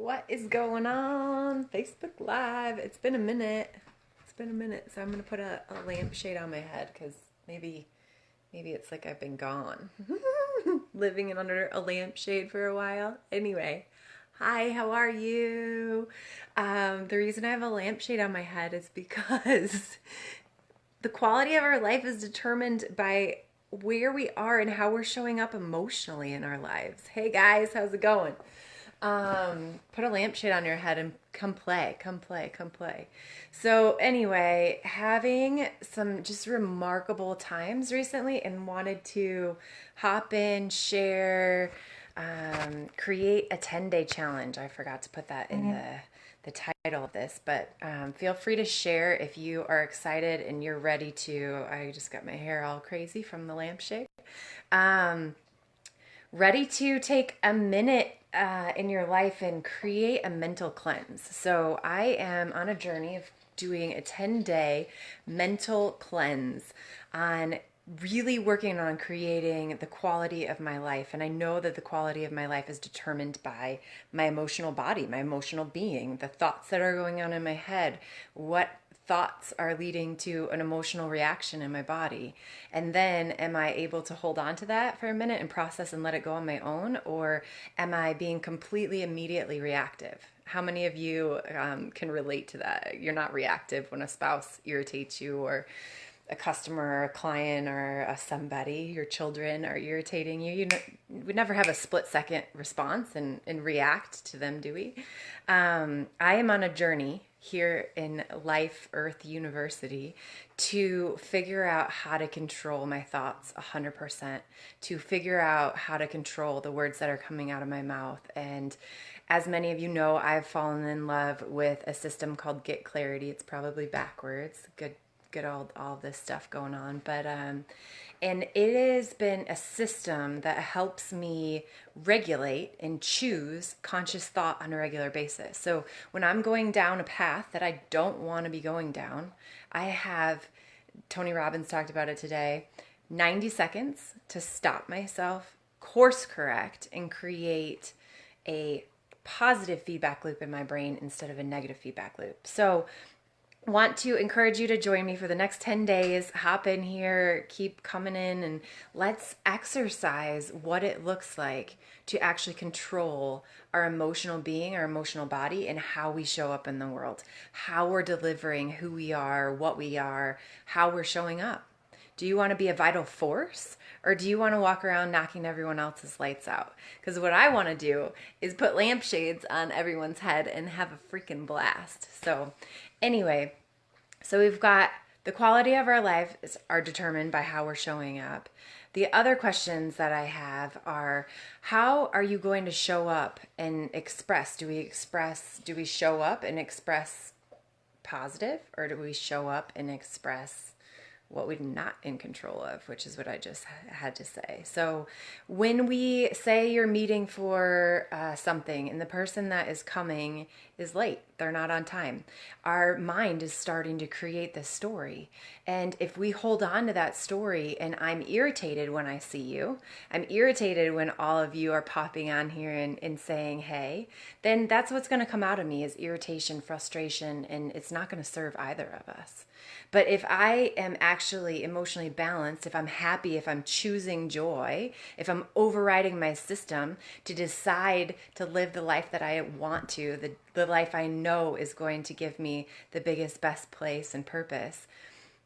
What is going on? Facebook Live. It's been a minute. So I'm gonna put a lampshade on my head because maybe it's like I've been gone, living under a lampshade for a while. Anyway, hi, how are you? The reason I have a lampshade on my head is because the quality of our life is determined by where we are and how we're showing up emotionally in our lives. Hey guys, how's it going? Put a lampshade on your head and come play, come play, come play. So anyway, having some just remarkable times recently and wanted to hop in, share, create a 10-day challenge. I forgot to put that in the title of this, but feel free to share if you are excited and you're ready to. I just got my hair all crazy from the lampshade. Ready to take a minute in your life and create a mental cleanse. So I am on a journey of doing a 10-day mental cleanse on really working on creating the quality of my life. And I know that the quality of my life is determined by my emotional body, my emotional being, the thoughts that are going on in my head, what thoughts are leading to an emotional reaction in my body. And then am I able to hold on to that for a minute and process and let it go on my own? Or am I being completely immediately reactive? How many of you can relate to that? You're not reactive when a spouse irritates you, or a customer or a client or somebody, your children are irritating you. We never have a split second response and react to them, do we? I am on a journey here in Life Earth University to figure out how to control my thoughts 100%, to figure out how to control the words that are coming out of my mouth. And as many of you know, I've fallen in love with a system called Get Clarity. It's probably backwards. Good all this stuff going on, but and it has been a system that helps me regulate and choose conscious thought on a regular basis. So when I'm going down a path that I don't want to be going down, I have, Tony Robbins talked about it today, 90 seconds to stop myself, course correct, and create a positive feedback loop in my brain instead of a negative feedback loop. So want to encourage you to join me for the next 10 days. Hop in here, keep coming in, and let's exercise what it looks like to actually control our emotional being, our emotional body, and how we show up in the world, how we're delivering who we are, what we are, how we're showing up. Do you want to be a vital force, or do you want to walk around knocking everyone else's lights out? Because what I want to do is put lampshades on everyone's head and have a freaking blast. So anyway, so we've got the quality of our lives are determined by how we're showing up. The other questions that I have are, how are you going to show up and express? Do we show up and express positive, or do we show up and express what we're not in control of, which is what I just had to say. So when we say you're meeting for something and the person that is coming is late, they're not on time, our mind is starting to create this story. And if we hold on to that story, and I'm irritated when I see you, I'm irritated when all of you are popping on here and saying, hey, then that's what's going to come out of me is irritation, frustration, and it's not going to serve either of us. But if I am actually emotionally balanced, if I'm happy, if I'm choosing joy, if I'm overriding my system to decide to live the life that I want to, the life I know is going to give me the biggest, best place and purpose,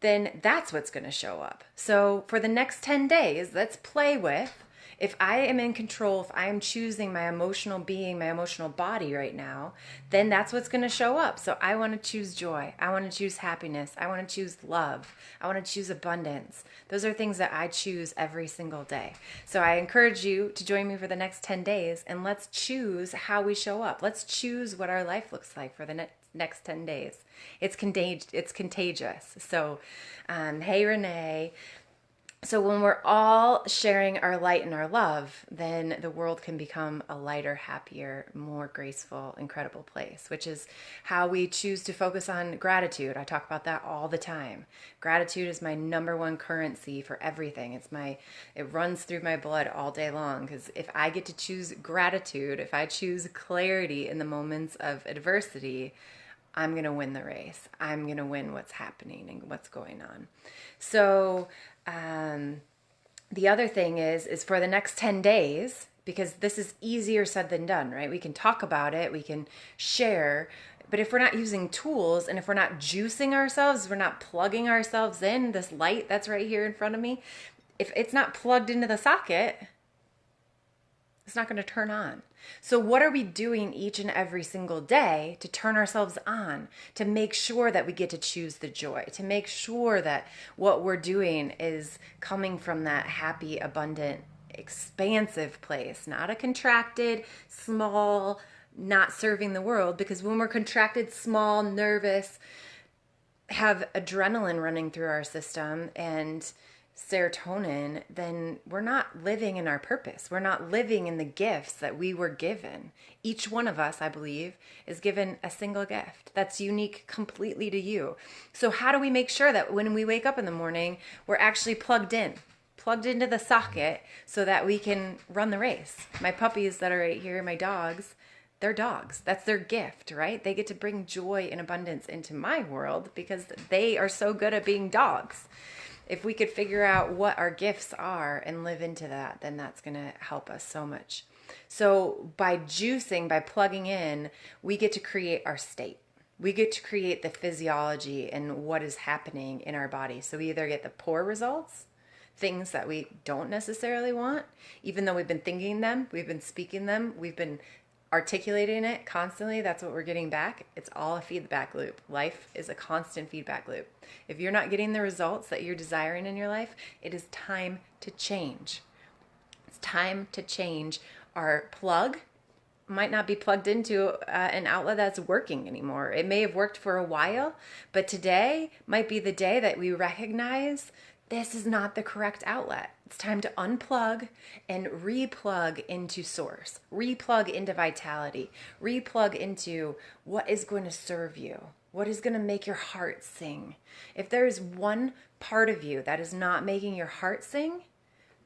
then that's what's going to show up. So for the next 10 days, let's play with, if I am in control, if I am choosing my emotional being, my emotional body right now, then that's what's going to show up. So I want to choose joy. I want to choose happiness. I want to choose love. I want to choose abundance. Those are things that I choose every single day. So I encourage you to join me for the next 10 days, and let's choose how we show up. Let's choose what our life looks like for the next 10 days. It's contagious. So, hey, Renee. So when we're all sharing our light and our love, then the world can become a lighter, happier, more graceful, incredible place, which is how we choose to focus on gratitude. I talk about that all the time. Gratitude is my number one currency for everything. It runs through my blood all day long, because if I get to choose gratitude, if I choose clarity in the moments of adversity, I'm going to win the race. I'm going to win what's happening and what's going on. So, the other thing is for the next 10 days, because this is easier said than done, right? We can talk about it, we can share, but if we're not using tools and if we're not juicing ourselves, we're not plugging ourselves in, this light that's right here in front of me, if it's not plugged into the socket, it's not going to turn on. So what are we doing each and every single day to turn ourselves on, to make sure that we get to choose the joy, to make sure that what we're doing is coming from that happy, abundant, expansive place, not a contracted, small, not serving the world? Because when we're contracted, small, nervous, have adrenaline running through our system and serotonin, then we're not living in our purpose. We're not living in the gifts that we were given. Each one of us, I believe, is given a single gift that's unique completely to you. So how do we make sure that when we wake up in the morning, we're actually plugged into the socket so that we can run the race? My puppies that are right here, my dogs, they're dogs. That's their gift, right? They get to bring joy and abundance into my world because they are so good at being dogs. If we could figure out what our gifts are and live into that, then that's going to help us so much. So by juicing, by plugging in, we get to create our state. We get to create the physiology and what is happening in our body. So we either get the poor results, things that we don't necessarily want, even though we've been thinking them, we've been speaking them, we've been articulating it constantly. That's what we're getting back. It's all a feedback loop. Life is a constant feedback loop. If you're not getting the results that you're desiring in your life, it is time to change. It's time to change. Our plug might not be plugged into an outlet that's working anymore. It may have worked for a while, but today might be the day that we recognize this is not the correct outlet. It's time to unplug and replug into source, replug into vitality, replug into what is going to serve you, what is going to make your heart sing. If there is one part of you that is not making your heart sing,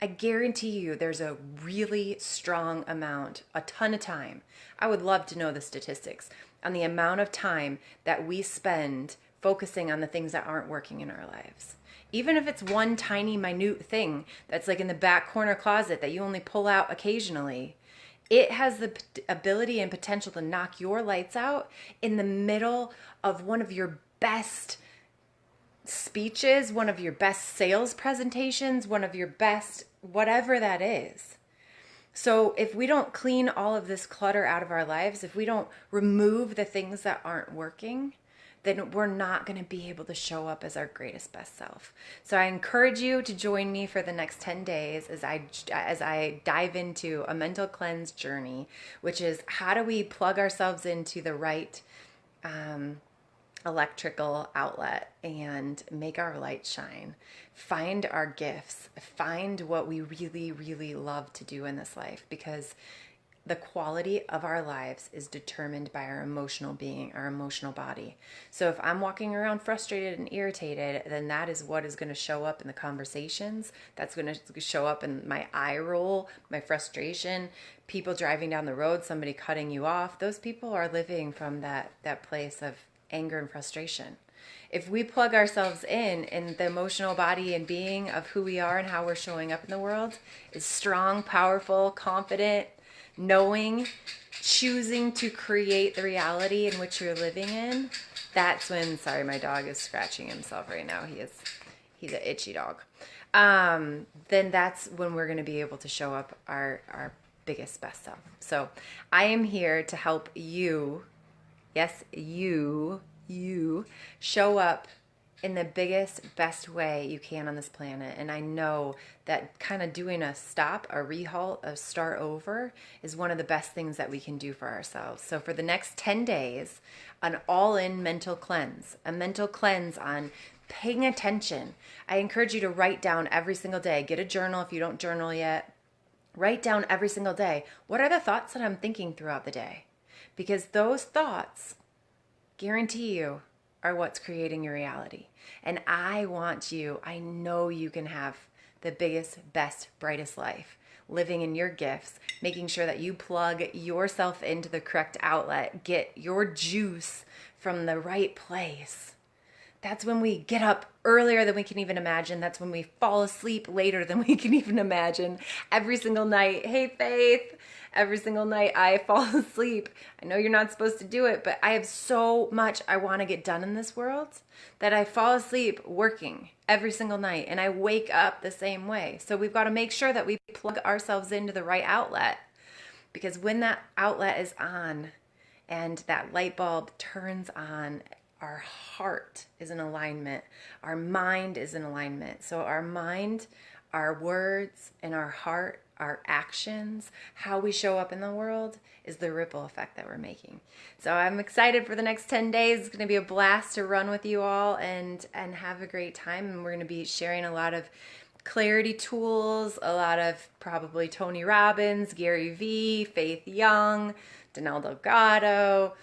I guarantee you there's a really strong amount, a ton of time. I would love to know the statistics on the amount of time that we spend focusing on the things that aren't working in our lives. Even if it's one tiny, minute thing that's like in the back corner closet that you only pull out occasionally, it has the ability and potential to knock your lights out in the middle of one of your best speeches, one of your best sales presentations, one of your best whatever that is. So if we don't clean all of this clutter out of our lives, if we don't remove the things that aren't working, then we're not going to be able to show up as our greatest best self. So I encourage you to join me for the next 10 days as I dive into a mental cleanse journey, which is how do we plug ourselves into the right electrical outlet and make our light shine, find our gifts, find what we really, really love to do in this life, because the quality of our lives is determined by our emotional being, our emotional body. So if I'm walking around frustrated and irritated, then that is what is going to show up in the conversations. That's going to show up in my eye roll, my frustration, people driving down the road, somebody cutting you off. Those people are living from that place of anger and frustration. If we plug ourselves in the emotional body and being of who we are and how we're showing up in the world is strong, powerful, confident, knowing, choosing to create the reality in which you're living in, that's when, sorry, my dog is scratching himself right now. He's an itchy dog. Then that's when we're going to be able to show up our biggest, best self. So I am here to help you, yes, you show up in the biggest, best way you can on this planet. And I know that kind of doing a stop, a rehalt, a start over is one of the best things that we can do for ourselves. So for the next 10 days, an all-in mental cleanse, a mental cleanse on paying attention. I encourage you to write down every single day. Get a journal if you don't journal yet. Write down every single day. What are the thoughts that I'm thinking throughout the day? Because those thoughts, guarantee you, are what's creating your reality. And I know you can have the biggest, best, brightest life, living in your gifts, making sure that you plug yourself into the correct outlet, get your juice from the right place. That's when we get up earlier than we can even imagine. That's when we fall asleep later than we can even imagine. Every single night, hey Faith, every single night I fall asleep. I know you're not supposed to do it, but I have so much I want to get done in this world that I fall asleep working every single night, and I wake up the same way. So we've got to make sure that we plug ourselves into the right outlet, because when that outlet is on and that light bulb turns on, our heart is in alignment. Our mind is in alignment. So our mind, our words, and our heart, our actions, how we show up in the world is the ripple effect that we're making. So I'm excited for the next 10 days. It's going to be a blast to run with you all and have a great time. And we're going to be sharing a lot of clarity tools, a lot of probably Tony Robbins, Gary Vee, Faith Young, Danelle Delgado,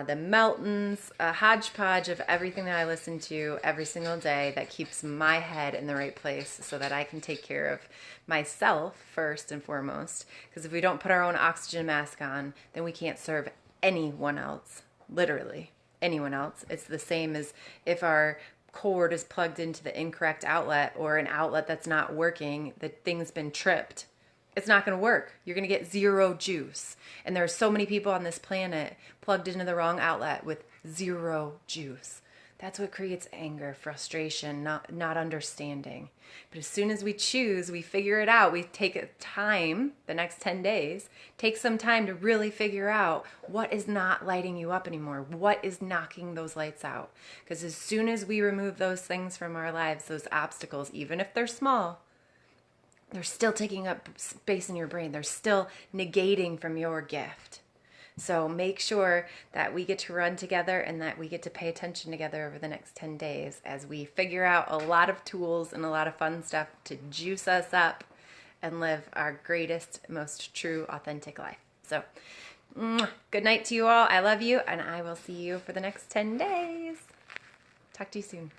the Meltons, a hodgepodge of everything that I listen to every single day that keeps my head in the right place so that I can take care of myself first and foremost. Because if we don't put our own oxygen mask on, then we can't serve anyone else, literally anyone else. It's the same as if our cord is plugged into the incorrect outlet or an outlet that's not working, the thing's been tripped. It's not going to work. You're going to get zero juice. And there are so many people on this planet plugged into the wrong outlet with zero juice. That's what creates anger, frustration, not understanding. But as soon as we choose, we figure it out. We take a time, the next 10 days, take some time to really figure out what is not lighting you up anymore. What is knocking those lights out? Because as soon as we remove those things from our lives, those obstacles, even if they're small, they're still taking up space in your brain. They're still negating from your gift. So make sure that we get to run together and that we get to pay attention together over the next 10 days as we figure out a lot of tools and a lot of fun stuff to juice us up and live our greatest, most true, authentic life. So good night to you all. I love you, and I will see you for the next 10 days. Talk to you soon.